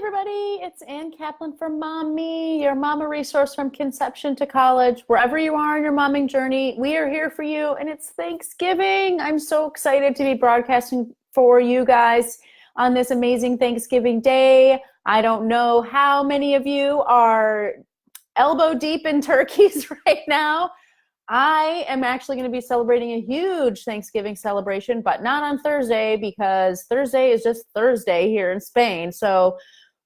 everybody. It's Ann Kaplan from Mommy, your mama resource from conception to college. Wherever you are in your momming journey, we are here for you, and it's Thanksgiving. I'm so excited to be broadcasting for you guys on this amazing Thanksgiving day. I don't know how many of you are elbow deep in turkeys right now. I am actually going to be celebrating a huge Thanksgiving celebration, but not on Thursday because Thursday is just Thursday here in Spain. So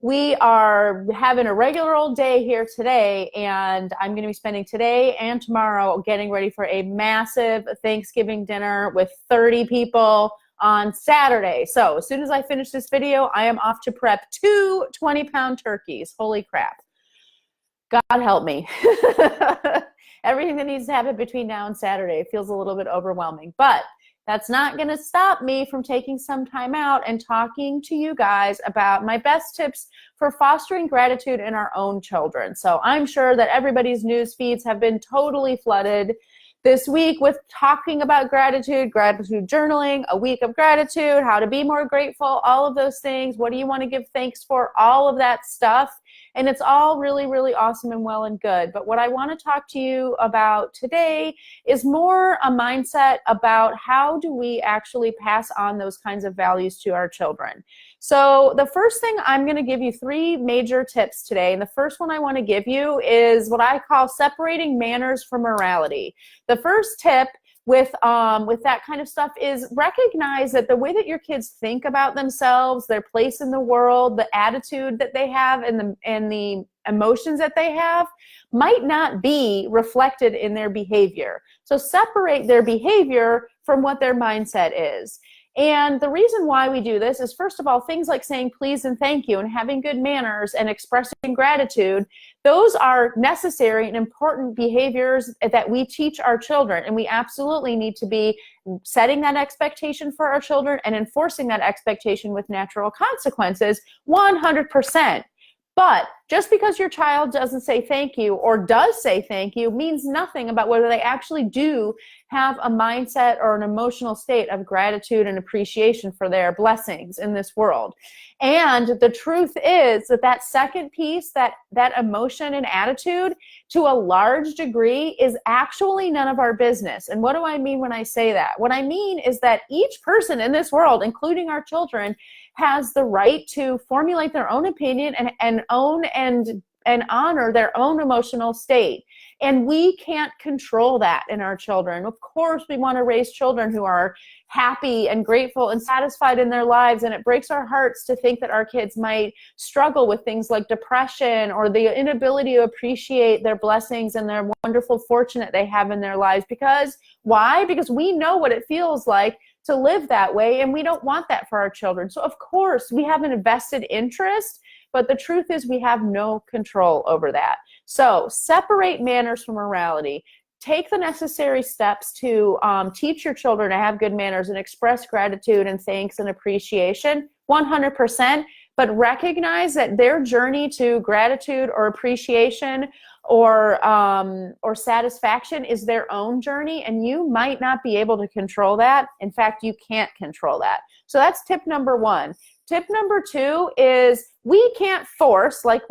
we are having a regular old day here today, and I'm going to be spending today and tomorrow getting ready for a massive Thanksgiving dinner with 30 people on Saturday. So as soon as I finish this video, I am off to prep two 20-pound turkeys. Holy crap. God help me. Everything that needs to happen between now and Saturday feels a little bit overwhelming, but that's not going to stop me from taking some time out and talking to you guys about my best tips for fostering gratitude in our own children. So I'm sure that everybody's news feeds have been totally flooded this week with talking about gratitude journaling, a week of gratitude, how to be more grateful, all of those things. What do you want to give thanks for? All of that stuff. And it's all really, really awesome and well and good. But what I want to talk to you about today is more a mindset about how do we actually pass on those kinds of values to our children. So the first thing, I'm going to give you three major tips today. And the first one I want to give you is what I call separating manners from morality. The first tip with that kind of stuff is recognize that the way that your kids think about themselves, their place in the world, the attitude that they have, and the emotions that they have might not be reflected in their behavior. So separate their behavior from what their mindset is. And the reason why we do this is, first of all, things like saying please and thank you and having good manners and expressing gratitude, those are necessary and important behaviors that we teach our children. And we absolutely need to be setting that expectation for our children and enforcing that expectation with natural consequences 100%. But just because your child doesn't say thank you or does say thank you means nothing about whether they actually do have a mindset or an emotional state of gratitude and appreciation for their blessings in this world. And the truth is that second piece, that emotion and attitude, to a large degree is actually none of our business. And what do I mean when I say that? What I mean is that each person in this world, including our children, has the right to formulate their own opinion and own and honor their own emotional state. And we can't control that in our children. Of course, we want to raise children who are happy and grateful and satisfied in their lives. And it breaks our hearts to think that our kids might struggle with things like depression or the inability to appreciate their blessings and their wonderful fortune that they have in their lives. Because why? Because we know what it feels like to live that way, and we don't want that for our children. So of course, we have an vested interest, but the truth is we have no control over that. So separate manners from morality. Take the necessary steps to teach your children to have good manners and express gratitude and thanks and appreciation 100%, but recognize that their journey to gratitude or appreciation or satisfaction is their own journey, and you might not be able to control that. In fact, you can't control that. So that's tip number one. Tip number two is we can't force, like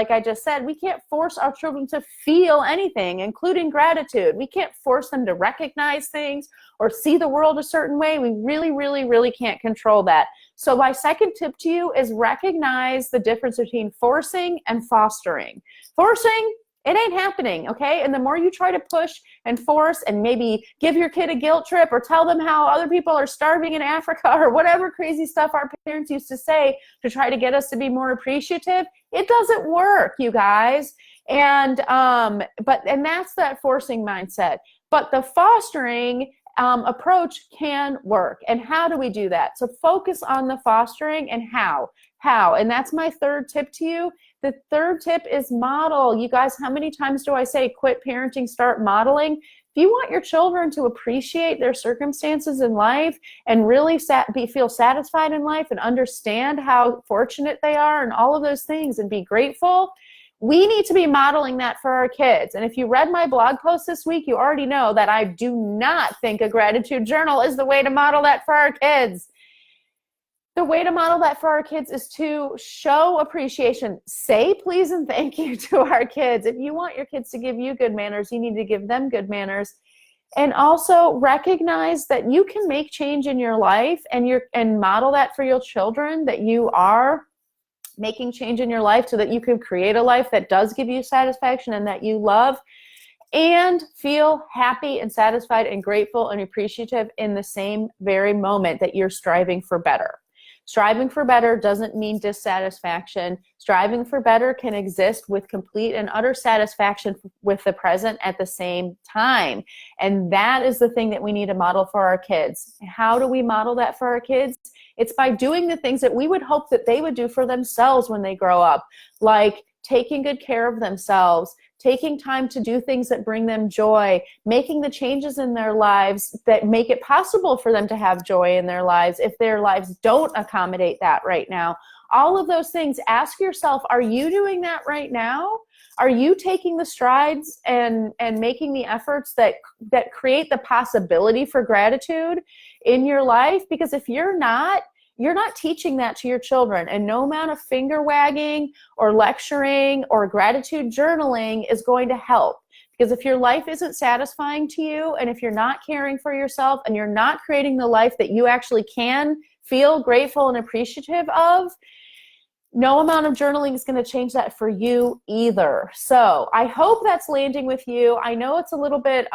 I just said, we can't force our children to feel anything, including gratitude. We can't force them to recognize things or see the world a certain way. We really, really, really can't control that. So my second tip to you is recognize the difference between forcing and fostering. Forcing, it ain't happening, okay? And the more you try to push and force and maybe give your kid a guilt trip or tell them how other people are starving in Africa or whatever crazy stuff our parents used to say to try to get us to be more appreciative, it doesn't work, you guys. And that's that forcing mindset. But the fostering approach can work. And how do we do that? So focus on the fostering and how. And that's my third tip to you. The third tip is model. You guys, how many times do I say quit parenting, start modeling? If you want your children to appreciate their circumstances in life and really feel satisfied in life and understand how fortunate they are and all of those things and be grateful, we need to be modeling that for our kids. And if you read my blog post this week, you already know that I do not think a gratitude journal is the way to model that for our kids. The way to model that for our kids is to show appreciation. Say please and thank you to our kids. If you want your kids to give you good manners, you need to give them good manners. And also recognize that you can make change in your life, and model that for your children, that you are making change in your life so that you can create a life that does give you satisfaction and that you love, and feel happy and satisfied and grateful and appreciative in the same very moment that you're striving for better. Striving for better doesn't mean dissatisfaction. Striving for better can exist with complete and utter satisfaction with the present at the same time. And that is the thing that we need to model for our kids. How do we model that for our kids? It's by doing the things that we would hope that they would do for themselves when they grow up, like taking good care of themselves, taking time to do things that bring them joy, making the changes in their lives that make it possible for them to have joy in their lives if their lives don't accommodate that right now. All of those things, ask yourself, are you doing that right now? Are you taking the strides and making the efforts that create the possibility for gratitude in your life? Because if you're not teaching that to your children, and no amount of finger wagging or lecturing or gratitude journaling is going to help. Because if your life isn't satisfying to you, and if you're not caring for yourself, and you're not creating the life that you actually can feel grateful and appreciative of, no amount of journaling is going to change that for you either. So I hope that's landing with you. I know it's a little bit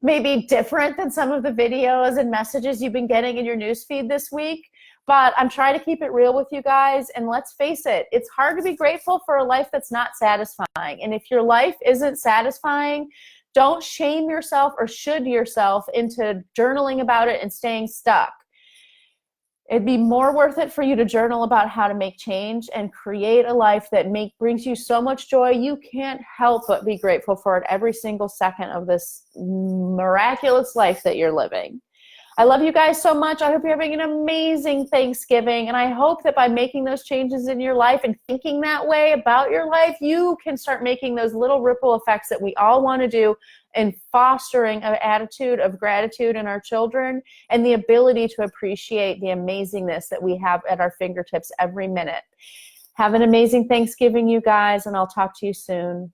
maybe different than some of the videos and messages you've been getting in your newsfeed this week, but I'm trying to keep it real with you guys. And let's face it, it's hard to be grateful for a life that's not satisfying. And if your life isn't satisfying, don't shame yourself or should yourself into journaling about it and staying stuck. It'd be more worth it for you to journal about how to make change and create a life that brings you so much joy you can't help but be grateful for it every single second of this miraculous life that you're living. I love you guys so much. I hope you're having an amazing Thanksgiving, and I hope that by making those changes in your life and thinking that way about your life, you can start making those little ripple effects that we all want to do and fostering an attitude of gratitude in our children and the ability to appreciate the amazingness that we have at our fingertips every minute. Have an amazing Thanksgiving, you guys, and I'll talk to you soon.